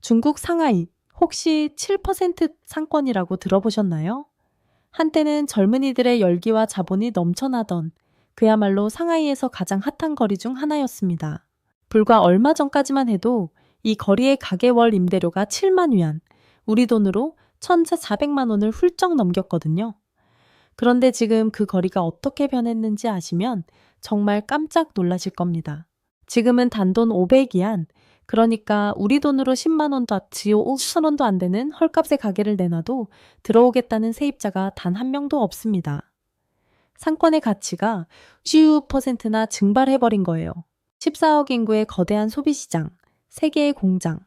중국 상하이, 혹시 7% 상권이라고 들어보셨나요? 한때는 젊은이들의 열기와 자본이 넘쳐나던 그야말로 상하이에서 가장 핫한 거리 중 하나였습니다. 불과 얼마 전까지만 해도 이 거리의 가게 월 임대료가 7만 위안, 우리 돈으로 1,400만 원을 훌쩍 넘겼거든요. 그런데 지금 그 거리가 어떻게 변했는지 아시면 정말 깜짝 놀라실 겁니다. 지금은 단돈 500위안, 그러니까 우리 돈으로 10만 원도 지요 5천 원도 안 되는 헐값의 가게를 내놔도 들어오겠다는 세입자가 단 한 명도 없습니다. 상권의 가치가 10%나 증발해버린 거예요. 14억 인구의 거대한 소비시장, 세계의 공장,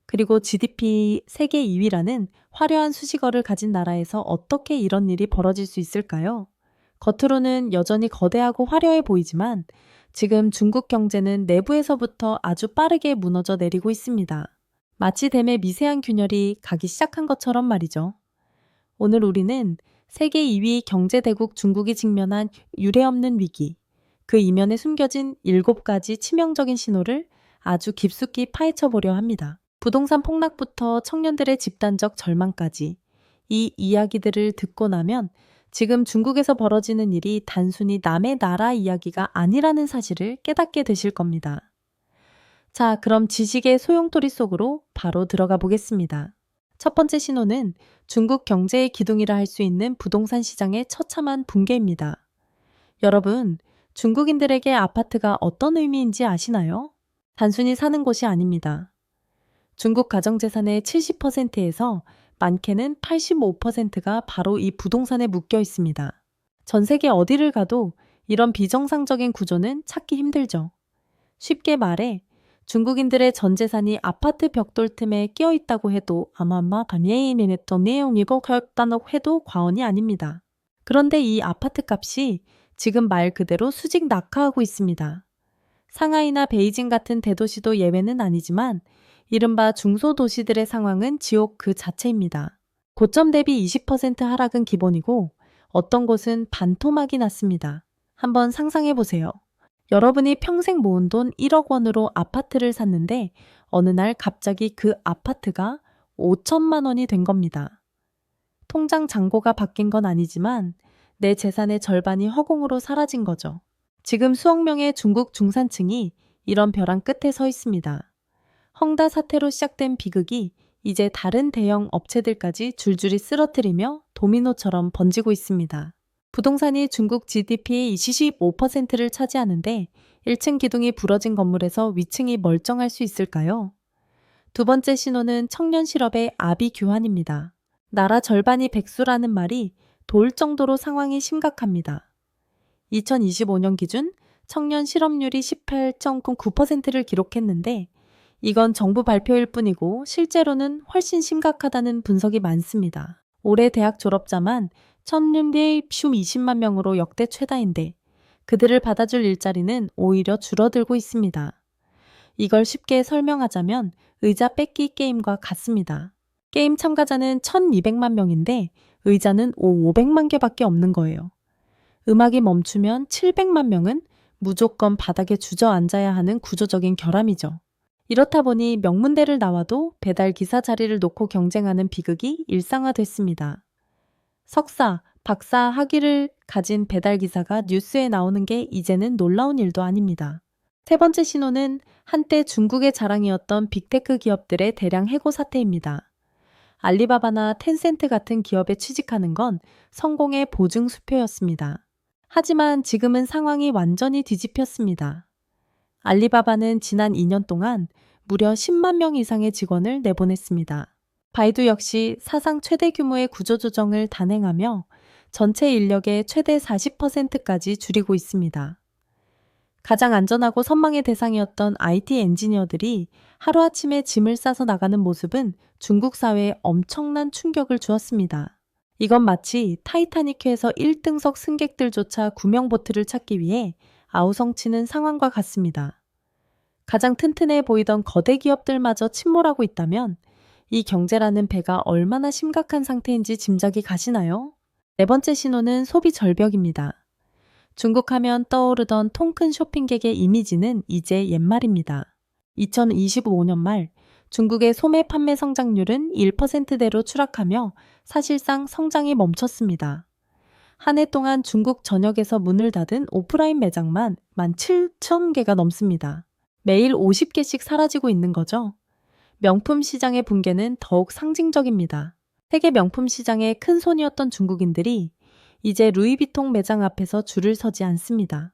그리고 GDP 세계 2위라는 화려한 수식어를 가진 나라에서 어떻게 이런 일이 벌어질 수 있을까요? 겉으로는 여전히 거대하고 화려해 보이지만 지금 중국 경제는 내부에서부터 아주 빠르게 무너져 내리고 있습니다. 마치 댐의 미세한 균열이 가기 시작한 것처럼 말이죠. 오늘 우리는 세계 2위 경제대국 중국이 직면한 유례없는 위기, 그 이면에 숨겨진 7가지 치명적인 신호를 아주 깊숙이 파헤쳐 보려 합니다. 부동산 폭락부터 청년들의 집단적 절망까지 이 이야기들을 듣고 나면 지금 중국에서 벌어지는 일이 단순히 남의 나라 이야기가 아니라는 사실을 깨닫게 되실 겁니다. 자, 그럼 지식의 소용돌이 속으로 바로 들어가 보겠습니다. 첫 번째 신호는 중국 경제의 기둥이라 할 수 있는 부동산 시장의 처참한 붕괴입니다. 여러분, 중국인들에게 아파트가 어떤 의미인지 아시나요? 단순히 사는 곳이 아닙니다. 중국 가정재산의 70%에서 많게는 85%가 바로 이 부동산에 묶여 있습니다. 전 세계 어디를 가도 이런 비정상적인 구조는 찾기 힘들죠. 쉽게 말해 중국인들의 전 재산이 아파트 벽돌 틈에 끼어 있다고 해도 해도 과언이 아닙니다. 그런데 이 아파트 값이 지금 말 그대로 수직 낙하하고 있습니다. 상하이나 베이징 같은 대도시도 예외는 아니지만 이른바 중소도시들의 상황은 지옥 그 자체입니다. 고점 대비 20% 하락은 기본이고 어떤 곳은 반토막이 났습니다. 한번 상상해 보세요. 여러분이 평생 모은 돈 1억 원으로 아파트를 샀는데 어느 날 갑자기 그 아파트가 5천만 원이 된 겁니다. 통장 잔고가 바뀐 건 아니지만 내 재산의 절반이 허공으로 사라진 거죠. 지금 수억 명의 중국 중산층이 이런 벼랑 끝에 서 있습니다. 헝다 사태로 시작된 비극이 이제 다른 대형 업체들까지 줄줄이 쓰러뜨리며 도미노처럼 번지고 있습니다. 부동산이 중국 GDP의 25%를 차지하는데 1층 기둥이 부러진 건물에서 위층이 멀쩡할 수 있을까요? 두 번째 신호는 청년 실업의 아비 규환입니다. 나라 절반이 백수라는 말이 도울 정도로 상황이 심각합니다. 2025년 기준 청년 실업률이 18.9%를 기록했는데 이건 정부 발표일 뿐이고 실제로는 훨씬 심각하다는 분석이 많습니다. 올해 대학 졸업자만 1,620만 명으로 역대 최다인데 그들을 받아줄 일자리는 오히려 줄어들고 있습니다. 이걸 쉽게 설명하자면 의자 뺏기 게임과 같습니다. 게임 참가자는 1,200만 명인데 의자는 500만 개밖에 없는 거예요. 음악이 멈추면 700만 명은 무조건 바닥에 주저앉아야 하는 구조적인 결함이죠. 이렇다 보니 명문대를 나와도 배달 기사 자리를 놓고 경쟁하는 비극이 일상화됐습니다. 석사, 박사 학위를 가진 배달 기사가 뉴스에 나오는 게 이제는 놀라운 일도 아닙니다. 세 번째 신호는 한때 중국의 자랑이었던 빅테크 기업들의 대량 해고 사태입니다. 알리바바나 텐센트 같은 기업에 취직하는 건 성공의 보증 수표였습니다. 하지만 지금은 상황이 완전히 뒤집혔습니다. 알리바바는 지난 2년 동안 무려 10만 명 이상의 직원을 내보냈습니다. 바이두 역시 사상 최대 규모의 구조조정을 단행하며 전체 인력의 최대 40%까지 줄이고 있습니다. 가장 안전하고 선망의 대상이었던 IT 엔지니어들이 하루아침에 짐을 싸서 나가는 모습은 중국 사회에 엄청난 충격을 주었습니다. 이건 마치 타이타닉회에서 1등석 승객들조차 구명보트를 찾기 위해 아우성치는 상황과 같습니다. 가장 튼튼해 보이던 거대 기업들마저 침몰하고 있다면 이 경제라는 배가 얼마나 심각한 상태인지 짐작이 가시나요? 네 번째 신호는 소비 절벽입니다. 중국 하면 떠오르던 통큰 쇼핑객의 이미지는 이제 옛말입니다. 2025년 말 중국의 소매 판매 성장률은 1%대로 추락하며 사실상 성장이 멈췄습니다. 한 해 동안 중국 전역에서 문을 닫은 오프라인 매장만 17,000개가 넘습니다. 매일 50개씩 사라지고 있는 거죠. 명품 시장의 붕괴는 더욱 상징적입니다. 세계 명품 시장의 큰 손이었던 중국인들이 이제 루이비통 매장 앞에서 줄을 서지 않습니다.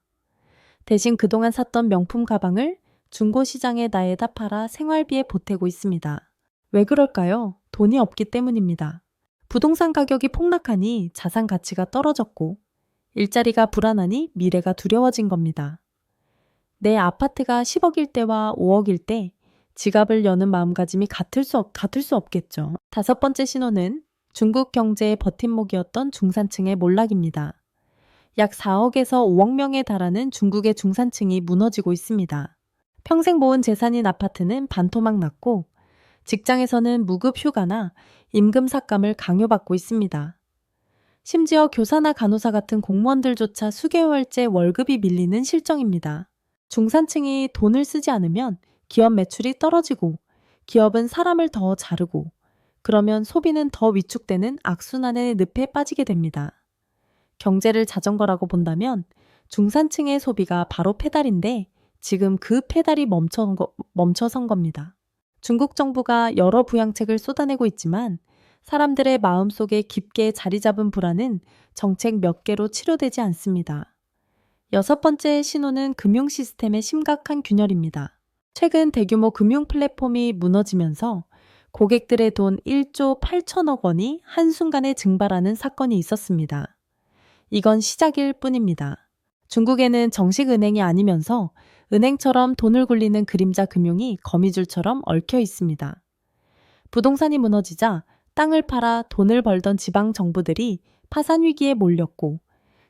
대신 그동안 샀던 명품 가방을 중고 시장에 나에다 팔아 생활비에 보태고 있습니다. 왜 그럴까요? 돈이 없기 때문입니다. 부동산 가격이 폭락하니 자산 가치가 떨어졌고 일자리가 불안하니 미래가 두려워진 겁니다. 내 아파트가 10억일 때와 5억일 때 지갑을 여는 마음가짐이 같을 수 없겠죠. 다섯 번째 신호는 중국 경제의 버팀목이었던 중산층의 몰락입니다. 약 4억에서 5억 명에 달하는 중국의 중산층이 무너지고 있습니다. 평생 모은 재산인 아파트는 반토막 났고 직장에서는 무급 휴가나 임금 삭감을 강요받고 있습니다. 심지어 교사나 간호사 같은 공무원들조차 수개월째 월급이 밀리는 실정입니다. 중산층이 돈을 쓰지 않으면 기업 매출이 떨어지고 기업은 사람을 더 자르고 그러면 소비는 더 위축되는 악순환의 늪에 빠지게 됩니다. 경제를 자전거라고 본다면 중산층의 소비가 바로 페달인데 지금 그 페달이 멈춰선 겁니다. 중국 정부가 여러 부양책을 쏟아내고 있지만 사람들의 마음속에 깊게 자리 잡은 불안은 정책 몇 개로 치료되지 않습니다. 여섯 번째 신호는 금융 시스템의 심각한 균열입니다. 최근 대규모 금융 플랫폼이 무너지면서 고객들의 돈 1조 8천억 원이 한순간에 증발하는 사건이 있었습니다. 이건 시작일 뿐입니다. 중국에는 정식 은행이 아니면서 은행처럼 돈을 굴리는 그림자 금융이 거미줄처럼 얽혀 있습니다. 부동산이 무너지자 땅을 팔아 돈을 벌던 지방 정부들이 파산 위기에 몰렸고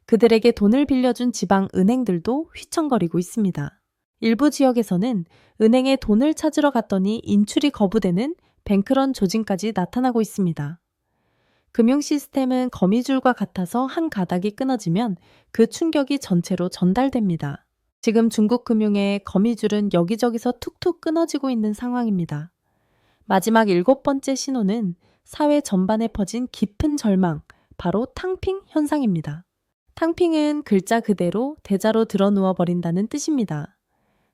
그들에게 돈을 빌려준 지방 은행들도 휘청거리고 있습니다. 일부 지역에서는 은행에 돈을 찾으러 갔더니 인출이 거부되는 뱅크런 조짐까지 나타나고 있습니다. 금융 시스템은 거미줄과 같아서 한 가닥이 끊어지면 그 충격이 전체로 전달됩니다. 지금 중국 금융의 거미줄은 여기저기서 툭툭 끊어지고 있는 상황입니다. 마지막 일곱 번째 신호는 사회 전반에 퍼진 깊은 절망, 바로 탕핑 현상입니다. 탕핑은 글자 그대로 대자로 드러누워 버린다는 뜻입니다.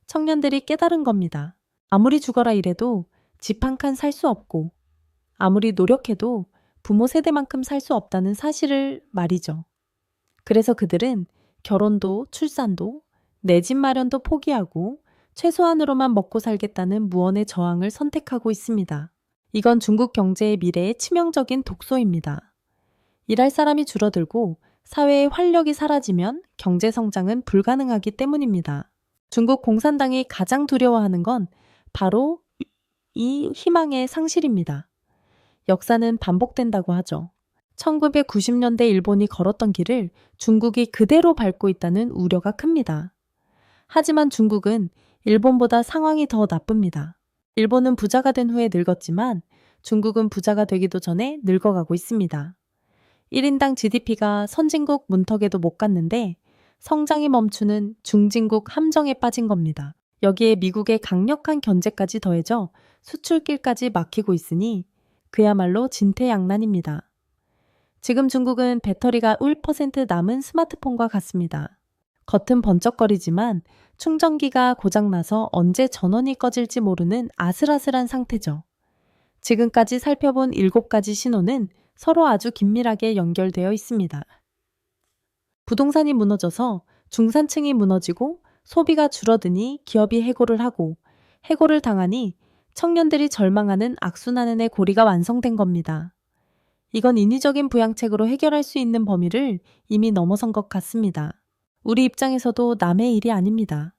청년들이 깨달은 겁니다. 아무리 죽어라 이래도 집 한 칸 살 수 없고 아무리 노력해도 부모 세대만큼 살 수 없다는 사실을 말이죠. 그래서 그들은 결혼도 출산도 내 집 마련도 포기하고 최소한으로만 먹고 살겠다는 무언의 저항을 선택하고 있습니다. 이건 중국 경제의 미래의 치명적인 독소입니다. 일할 사람이 줄어들고 사회의 활력이 사라지면 경제 성장은 불가능하기 때문입니다. 중국 공산당이 가장 두려워하는 건 바로 이 희망의 상실입니다. 역사는 반복된다고 하죠. 1990년대 일본이 걸었던 길을 중국이 그대로 밟고 있다는 우려가 큽니다. 하지만 중국은 일본보다 상황이 더 나쁩니다. 일본은 부자가 된 후에 늙었지만 중국은 부자가 되기도 전에 늙어가고 있습니다. 1인당 GDP가 선진국 문턱에도 못 갔는데 성장이 멈추는 중진국 함정에 빠진 겁니다. 여기에 미국의 강력한 견제까지 더해져 수출길까지 막히고 있으니 그야말로 진퇴양난입니다. 지금 중국은 배터리가 1% 남은 스마트폰과 같습니다. 겉은 번쩍거리지만 충전기가 고장나서 언제 전원이 꺼질지 모르는 아슬아슬한 상태죠. 지금까지 살펴본 7가지 신호는 서로 아주 긴밀하게 연결되어 있습니다. 부동산이 무너져서 중산층이 무너지고 소비가 줄어드니 기업이 해고를 하고 해고를 당하니 청년들이 절망하는 악순환의 고리가 완성된 겁니다. 이건 인위적인 부양책으로 해결할 수 있는 범위를 이미 넘어선 것 같습니다. 우리 입장에서도 남의 일이 아닙니다.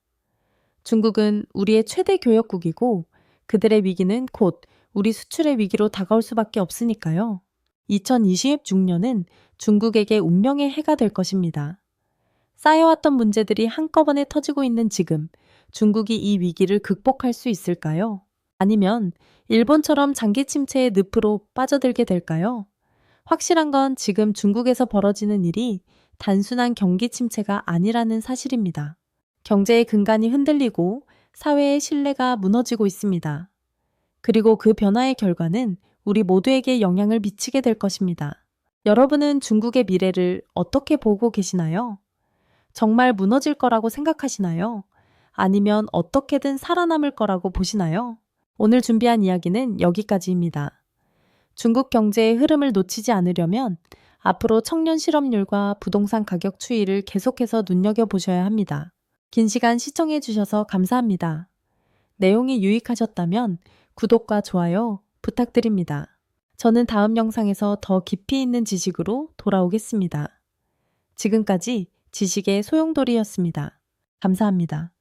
중국은 우리의 최대 교역국이고 그들의 위기는 곧 우리 수출의 위기로 다가올 수밖에 없으니까요. 2026년은 중국에게 운명의 해가 될 것입니다. 쌓여왔던 문제들이 한꺼번에 터지고 있는 지금 중국이 이 위기를 극복할 수 있을까요? 아니면 일본처럼 장기 침체의 늪으로 빠져들게 될까요? 확실한 건 지금 중국에서 벌어지는 일이 단순한 경기 침체가 아니라는 사실입니다. 경제의 근간이 흔들리고 사회의 신뢰가 무너지고 있습니다. 그리고 그 변화의 결과는 우리 모두에게 영향을 미치게 될 것입니다. 여러분은 중국의 미래를 어떻게 보고 계시나요? 정말 무너질 거라고 생각하시나요? 아니면 어떻게든 살아남을 거라고 보시나요? 오늘 준비한 이야기는 여기까지입니다. 중국 경제의 흐름을 놓치지 않으려면 앞으로 청년 실업률과 부동산 가격 추이를 계속해서 눈여겨보셔야 합니다. 긴 시간 시청해 주셔서 감사합니다. 내용이 유익하셨다면 구독과 좋아요 부탁드립니다. 저는 다음 영상에서 더 깊이 있는 지식으로 돌아오겠습니다. 지금까지 지식의 소용돌이였습니다. 감사합니다.